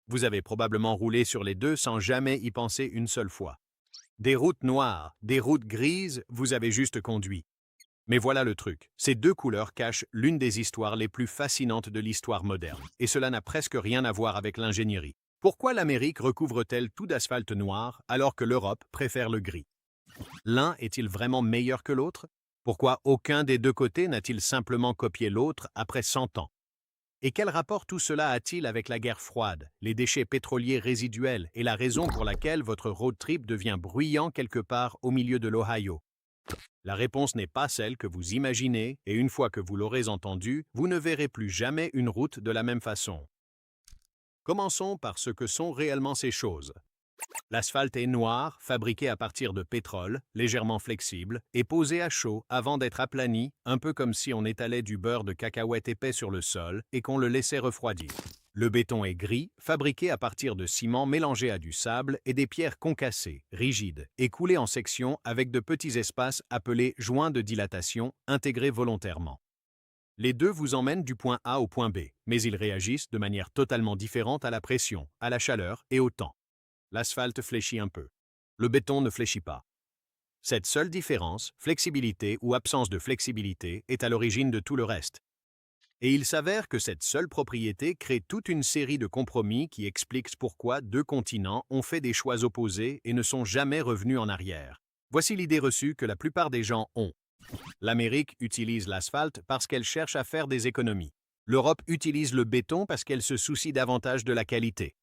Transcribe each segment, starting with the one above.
Vous avez probablement roulé sur les deux sans jamais y penser une seule fois. Des routes noires, des routes grises, vous avez juste conduit. Mais voilà le truc, ces deux couleurs cachent l'une des histoires les plus fascinantes de l'histoire moderne, et cela n'a presque rien à voir avec l'ingénierie. Pourquoi l'Amérique recouvre-t-elle tout d'asphalte noir alors que l'Europe préfère le gris? L'un est-il vraiment meilleur que l'autre? Pourquoi aucun des deux côtés n'a-t-il simplement copié l'autre après 100 ans? Et quel rapport tout cela a-t-il avec la guerre froide, les déchets pétroliers résiduels et la raison pour laquelle votre road trip devient bruyant quelque part au milieu de l'Ohio? La réponse n'est pas celle que vous imaginez, et une fois que vous l'aurez entendue, vous ne verrez plus jamais une route de la même façon. Commençons par ce que sont réellement ces choses. L'asphalte est noir, fabriqué à partir de pétrole, légèrement flexible, et posé à chaud avant d'être aplani, un peu comme si on étalait du beurre de cacahuète épais sur le sol et qu'on le laissait refroidir. Le béton est gris, fabriqué à partir de ciment mélangé à du sable et des pierres concassées, rigides, et coulées en sections avec de petits espaces appelés joints de dilatation, intégrés volontairement. Les deux vous emmènent du point A au point B, mais ils réagissent de manière totalement différente à la pression, à la chaleur et au temps. L'asphalte fléchit un peu. Le béton ne fléchit pas. Cette seule différence, flexibilité ou absence de flexibilité, est à l'origine de tout le reste. Et il s'avère que cette seule propriété crée toute une série de compromis qui expliquent pourquoi deux continents ont fait des choix opposés et ne sont jamais revenus en arrière. Voici l'idée reçue que la plupart des gens ont. L'Amérique utilise l'asphalte parce qu'elle cherche à faire des économies. L'Europe utilise le béton parce qu'elle se soucie davantage de la qualité.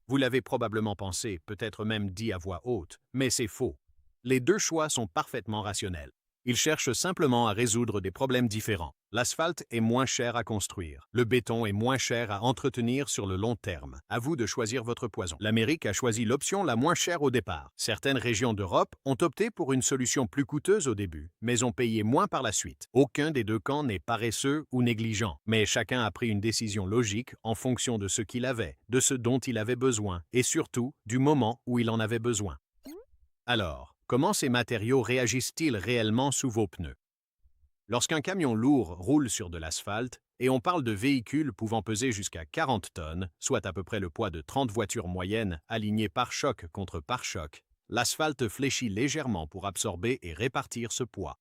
Vous l'avez probablement pensé, peut-être même dit à voix haute, mais c'est faux. Les deux choix sont parfaitement rationnels. Ils cherchent simplement à résoudre des problèmes différents. L'asphalte est moins cher à construire. Le béton est moins cher à entretenir sur le long terme. À vous de choisir votre poison. L'Amérique a choisi l'option la moins chère au départ. Certaines régions d'Europe ont opté pour une solution plus coûteuse au début, mais ont payé moins par la suite. Aucun des deux camps n'est paresseux ou négligent, mais chacun a pris une décision logique en fonction de ce qu'il avait, de ce dont il avait besoin, et surtout du moment où il en avait besoin. Alors, comment ces matériaux réagissent-ils réellement sous vos pneus? Lorsqu'un camion lourd roule sur de l'asphalte, et on parle de véhicules pouvant peser jusqu'à 40 tonnes, soit à peu près le poids de 30 voitures moyennes alignées pare-choc contre pare-choc, l'asphalte fléchit légèrement pour absorber et répartir ce poids.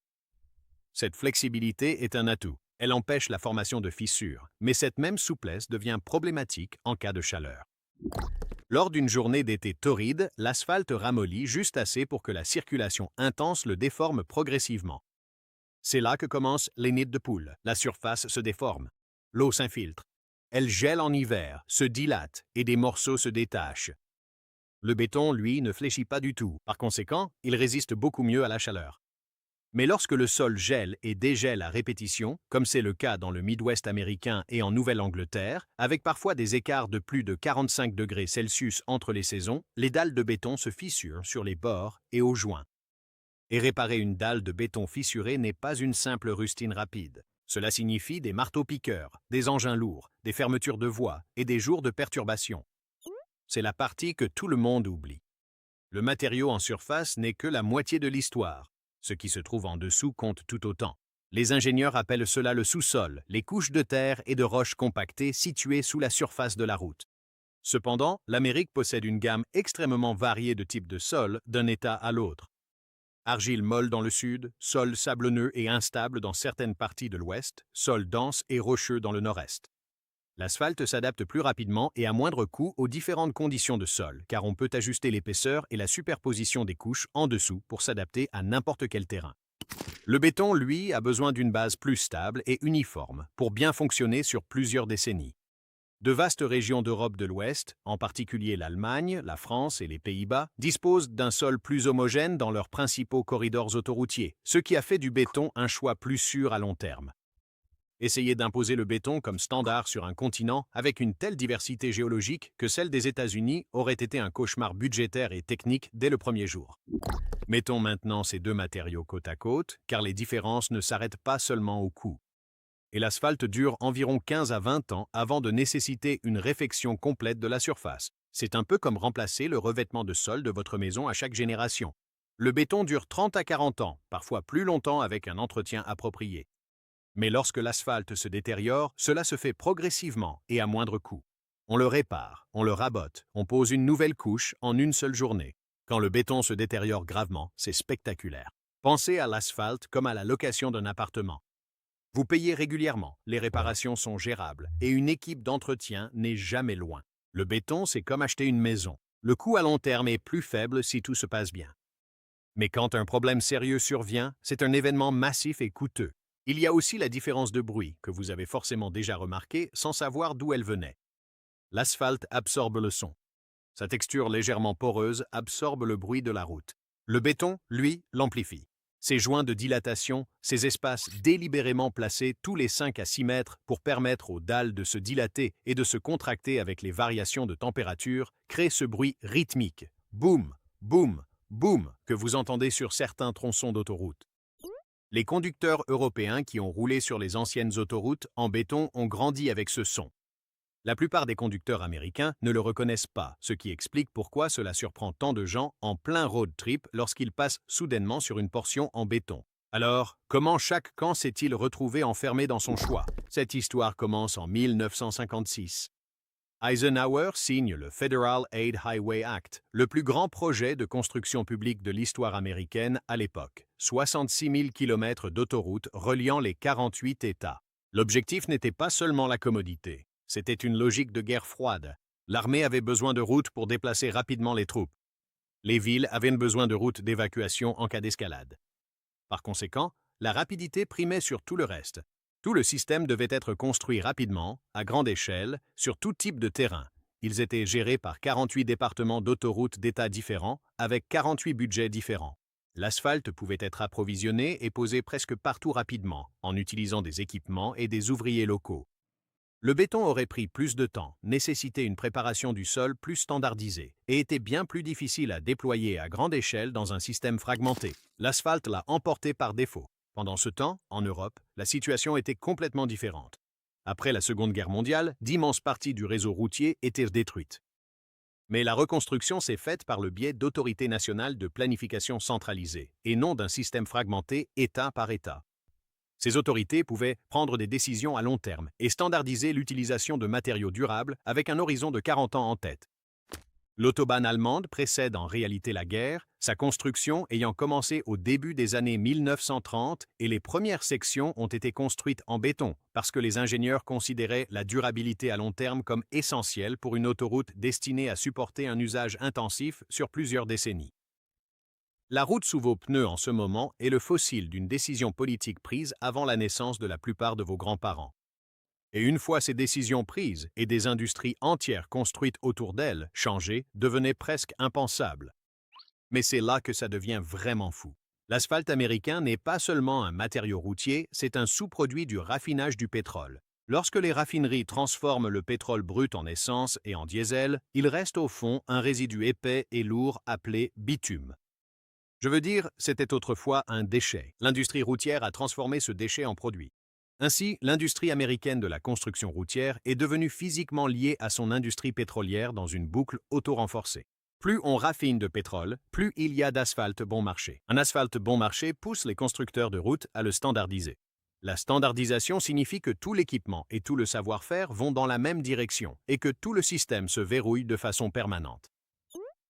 Cette flexibilité est un atout. Elle empêche la formation de fissures, mais cette même souplesse devient problématique en cas de chaleur. Lors d'une journée d'été torride, l'asphalte ramollit juste assez pour que la circulation intense le déforme progressivement. C'est là que commencent les nids de poules. La surface se déforme. L'eau s'infiltre. Elle gèle en hiver, se dilate et des morceaux se détachent. Le béton, lui, ne fléchit pas du tout. Par conséquent, il résiste beaucoup mieux à la chaleur. Mais lorsque le sol gèle et dégèle à répétition, comme c'est le cas dans le Midwest américain et en Nouvelle-Angleterre, avec parfois des écarts de plus de 45 degrés Celsius entre les saisons, les dalles de béton se fissurent sur les bords et aux joints. Et réparer une dalle de béton fissurée n'est pas une simple rustine rapide. Cela signifie des marteaux-piqueurs, des engins lourds, des fermetures de voies et des jours de perturbation. C'est la partie que tout le monde oublie. Le matériau en surface n'est que la moitié de l'histoire. Ce qui se trouve en dessous compte tout autant. Les ingénieurs appellent cela le sous-sol, les couches de terre et de roches compactées situées sous la surface de la route. Cependant, l'Amérique possède une gamme extrêmement variée de types de sols d'un État à l'autre. Argile molle dans le sud, sol sablonneux et instable dans certaines parties de l'ouest, sol dense et rocheux dans le nord-est. L'asphalte s'adapte plus rapidement et à moindre coût aux différentes conditions de sol, car on peut ajuster l'épaisseur et la superposition des couches en dessous pour s'adapter à n'importe quel terrain. Le béton, lui, a besoin d'une base plus stable et uniforme pour bien fonctionner sur plusieurs décennies. De vastes régions d'Europe de l'Ouest, en particulier l'Allemagne, la France et les Pays-Bas, disposent d'un sol plus homogène dans leurs principaux corridors autoroutiers, ce qui a fait du béton un choix plus sûr à long terme. Essayer d'imposer le béton comme standard sur un continent avec une telle diversité géologique que celle des États-Unis aurait été un cauchemar budgétaire et technique dès le premier jour. Mettons maintenant ces deux matériaux côte à côte, car les différences ne s'arrêtent pas seulement au coût. Et l'asphalte dure environ 15 à 20 ans avant de nécessiter une réfection complète de la surface. C'est un peu comme remplacer le revêtement de sol de votre maison à chaque génération. Le béton dure 30 à 40 ans, parfois plus longtemps avec un entretien approprié. Mais lorsque l'asphalte se détériore, cela se fait progressivement et à moindre coût. On le répare, on le rabote, on pose une nouvelle couche en une seule journée. Quand le béton se détériore gravement, c'est spectaculaire. Pensez à l'asphalte comme à la location d'un appartement. Vous payez régulièrement, les réparations sont gérables et une équipe d'entretien n'est jamais loin. Le béton, c'est comme acheter une maison. Le coût à long terme est plus faible si tout se passe bien. Mais quand un problème sérieux survient, c'est un événement massif et coûteux. Il y a aussi la différence de bruit, que vous avez forcément déjà remarqué sans savoir d'où elle venait. L'asphalte absorbe le son. Sa texture légèrement poreuse absorbe le bruit de la route. Le béton, lui, l'amplifie. Ses joints de dilatation, ces espaces délibérément placés tous les 5 à 6 mètres pour permettre aux dalles de se dilater et de se contracter avec les variations de température, créent ce bruit rythmique. Boum, boum, boum, que vous entendez sur certains tronçons d'autoroute. Les conducteurs européens qui ont roulé sur les anciennes autoroutes en béton ont grandi avec ce son. La plupart des conducteurs américains ne le reconnaissent pas, ce qui explique pourquoi cela surprend tant de gens en plein road trip lorsqu'ils passent soudainement sur une portion en béton. Alors, comment chaque camp s'est-il retrouvé enfermé dans son choix? Cette histoire commence en 1956. Eisenhower signe le Federal Aid Highway Act, le plus grand projet de construction publique de l'histoire américaine à l'époque. 66 000 km d'autoroutes reliant les 48 États. L'objectif n'était pas seulement la commodité. C'était une logique de guerre froide. L'armée avait besoin de routes pour déplacer rapidement les troupes. Les villes avaient besoin de routes d'évacuation en cas d'escalade. Par conséquent, la rapidité primait sur tout le reste. Tout le système devait être construit rapidement, à grande échelle, sur tout type de terrain. Ils étaient gérés par 48 départements d'autoroutes d'États différents, avec 48 budgets différents. L'asphalte pouvait être approvisionné et posé presque partout rapidement, en utilisant des équipements et des ouvriers locaux. Le béton aurait pris plus de temps, nécessité une préparation du sol plus standardisée et était bien plus difficile à déployer à grande échelle dans un système fragmenté. L'asphalte l'a emporté par défaut. Pendant ce temps, en Europe, la situation était complètement différente. Après la Seconde Guerre mondiale, d'immenses parties du réseau routier étaient détruites. Mais la reconstruction s'est faite par le biais d'autorités nationales de planification centralisées et non d'un système fragmenté État par État. Ces autorités pouvaient prendre des décisions à long terme et standardiser l'utilisation de matériaux durables avec un horizon de 40 ans en tête. L'autobahn allemande précède en réalité la guerre, sa construction ayant commencé au début des années 1930 et les premières sections ont été construites en béton parce que les ingénieurs considéraient la durabilité à long terme comme essentielle pour une autoroute destinée à supporter un usage intensif sur plusieurs décennies. La route sous vos pneus en ce moment est le fossile d'une décision politique prise avant la naissance de la plupart de vos grands-parents. Et une fois ces décisions prises et des industries entières construites autour d'elles, changer devenait presque impensable. Mais c'est là que ça devient vraiment fou. L'asphalte américain n'est pas seulement un matériau routier, c'est un sous-produit du raffinage du pétrole. Lorsque les raffineries transforment le pétrole brut en essence et en diesel, il reste au fond un résidu épais et lourd appelé bitume. Je veux dire, c'était autrefois un déchet. L'industrie routière a transformé ce déchet en produit. Ainsi, l'industrie américaine de la construction routière est devenue physiquement liée à son industrie pétrolière dans une boucle auto-renforcée. Plus on raffine de pétrole, plus il y a d'asphalte bon marché. Un asphalte bon marché pousse les constructeurs de routes à le standardiser. La standardisation signifie que tout l'équipement et tout le savoir-faire vont dans la même direction et que tout le système se verrouille de façon permanente.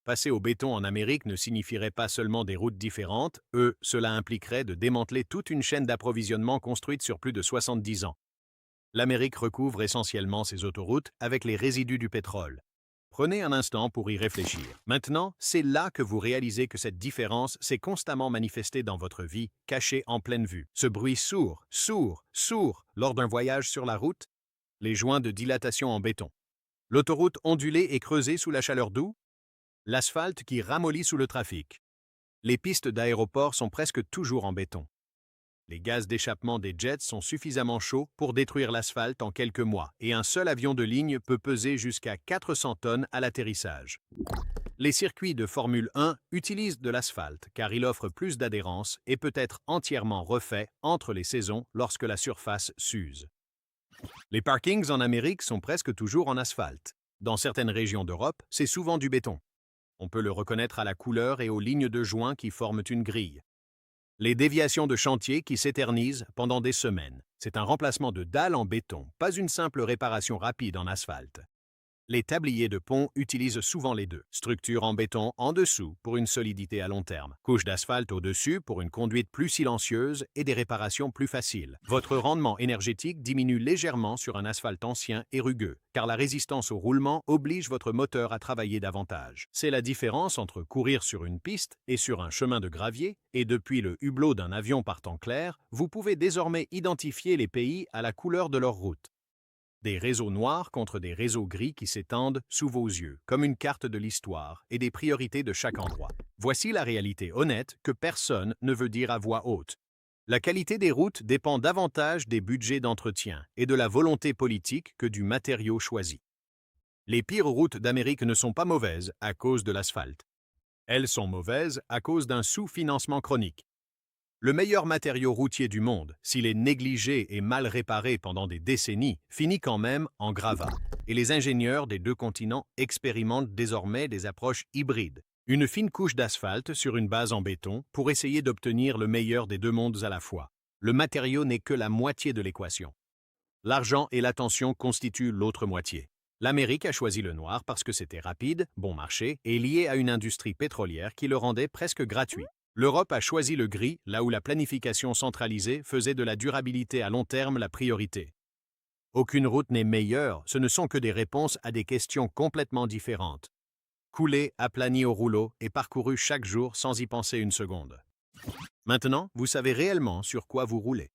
Passer au béton en Amérique ne signifierait pas seulement des routes différentes, cela impliquerait de démanteler toute une chaîne d'approvisionnement construite sur plus de 70 ans. L'Amérique recouvre essentiellement ses autoroutes avec les résidus du pétrole. Prenez un instant pour y réfléchir. Maintenant, c'est là que vous réalisez que cette différence s'est constamment manifestée dans votre vie, cachée en pleine vue. Ce bruit sourd, lors d'un voyage sur la route, les joints de dilatation en béton. L'autoroute ondulée et creusée sous la chaleur d'eau, l'asphalte qui ramollit sous le trafic. Les pistes d'aéroport sont presque toujours en béton. Les gaz d'échappement des jets sont suffisamment chauds pour détruire l'asphalte en quelques mois et un seul avion de ligne peut peser jusqu'à 400 tonnes à l'atterrissage. Les circuits de Formule 1 utilisent de l'asphalte car il offre plus d'adhérence et peut être entièrement refait entre les saisons lorsque la surface s'use. Les parkings en Amérique sont presque toujours en asphalte. Dans certaines régions d'Europe, c'est souvent du béton. On peut le reconnaître à la couleur et aux lignes de joints qui forment une grille. Les déviations de chantier qui s'éternisent pendant des semaines. C'est un remplacement de dalles en béton, pas une simple réparation rapide en asphalte. Les tabliers de pont utilisent souvent les deux. Structure en béton en dessous pour une solidité à long terme. Couche d'asphalte au-dessus pour une conduite plus silencieuse et des réparations plus faciles. Votre rendement énergétique diminue légèrement sur un asphalte ancien et rugueux, car la résistance au roulement oblige votre moteur à travailler davantage. C'est la différence entre courir sur une piste et sur un chemin de gravier, et depuis le hublot d'un avion par temps clair, vous pouvez désormais identifier les pays à la couleur de leur route. Des réseaux noirs contre des réseaux gris qui s'étendent sous vos yeux, comme une carte de l'histoire et des priorités de chaque endroit. Voici la réalité honnête que personne ne veut dire à voix haute. La qualité des routes dépend davantage des budgets d'entretien et de la volonté politique que du matériau choisi. Les pires routes d'Amérique ne sont pas mauvaises à cause de l'asphalte. Elles sont mauvaises à cause d'un sous-financement chronique. Le meilleur matériau routier du monde, s'il est négligé et mal réparé pendant des décennies, finit quand même en gravat. Et les ingénieurs des deux continents expérimentent désormais des approches hybrides. Une fine couche d'asphalte sur une base en béton pour essayer d'obtenir le meilleur des deux mondes à la fois. Le matériau n'est que la moitié de l'équation. L'argent et l'attention constituent l'autre moitié. L'Amérique a choisi le noir parce que c'était rapide, bon marché et lié à une industrie pétrolière qui le rendait presque gratuit. L'Europe a choisi le gris, là où la planification centralisée faisait de la durabilité à long terme la priorité. Aucune route n'est meilleure, ce ne sont que des réponses à des questions complètement différentes. Coulé, aplani au rouleau et parcouru chaque jour sans y penser une seconde. Maintenant, vous savez réellement sur quoi vous roulez.